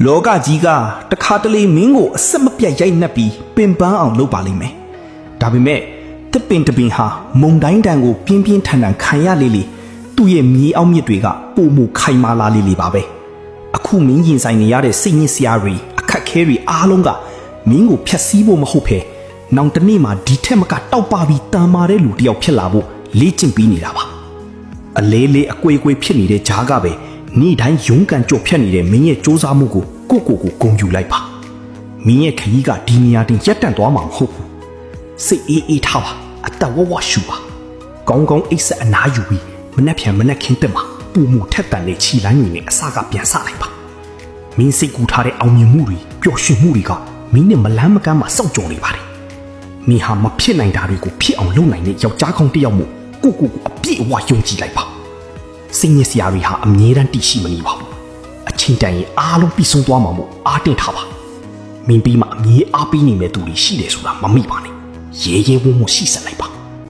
လောကကြီးကတခါတလေမင်းကိုအဆက်မပြတ်ရိုက်နှက်ပြီးပင်ပန်းအောင်လုပ်ပါလိမ့်မယ်ဒါပေမဲ့တစ်ပင်တစ်ပင်ဟာမုံတိုင်းတန်ကိုပြင်းပြင်းထန်ထန်ခံရလေလေသူ့ရဲ့မြေအောက်မြစ်တွေကပုံမှုခိုင်မာလာလေလေပါပဲအခုမင်းရင်ဆိုင်နေရတဲ့စိတ်ညစ်စရာတွေအခက်ခဲတွေအားလုံးကမင်းကိုဖျက်ဆီးဖို့မဟုတ်ဘဲနောင်တနေ့မှာဒီထက်မကတောက်ပပြီးတန်မာတဲ့လူတယောက်ဖြစ်လာဖို့လေ့ကျင့်ပြီးနေတာပါအလေးလေးအကွေကွေဖြစ်နေတဲ့ဂျားကပဲနေ့တိုင်းရုန်းကန်ကြော့ဖြတ်နေတဲ့မင်းရဲ့စူးစမ်းမှုကိုကိုဂုဏ်ယူလိုက်ပါမင်းရဲ့ခရီးကဒီနေရာတင်ရပ်တန့်သွားမှာမဟုတ်ဘူးစိတ်အေးထားပါအသက်ဝဝရှူပါကောင်းကောင်းအိပ်စက်အနားယူပြီးမနှက်ခင်းတက်မှာပူမှုထက်တန်တဲ့ခြီလိုင်းတွေနဲ့အစကပြန်ဆလိုက်ပါမင်းစိတ်ကူထားတဲ့အောင်မြင်မှုတွေပျော်ရွှင်မှုတွေကမင်းနဲ့မလန်းမကမ်းမှာစောင့်ကြုံနေပါတယ်မင်းဟာမဖြစ်နိုင်တာတွေကိုဖြစ်အောင်လုပ်နိုင်တဲ့ယောက်ျားကောင်းတစ်ယောက်မို့ကိုအပြည့်အဝယုံကြည်လိုက်ပါစိတ်ညစ်စရာတွေဟာအမြဲတမ်းတည်ရှိမနေပါဘူးအချင်းတန်ရင်အားလုံးပြီးဆုံးသွားမှာမို့အားတင်ထားပါမင်းပြီးမှအမြဲအားပေးနေမဲ့သူတွေရှိတယ်ဆိုတာမမိပါနဲ့ရဲရဲဝံ့ဝံ့ရှိစက်လိုက်ပါ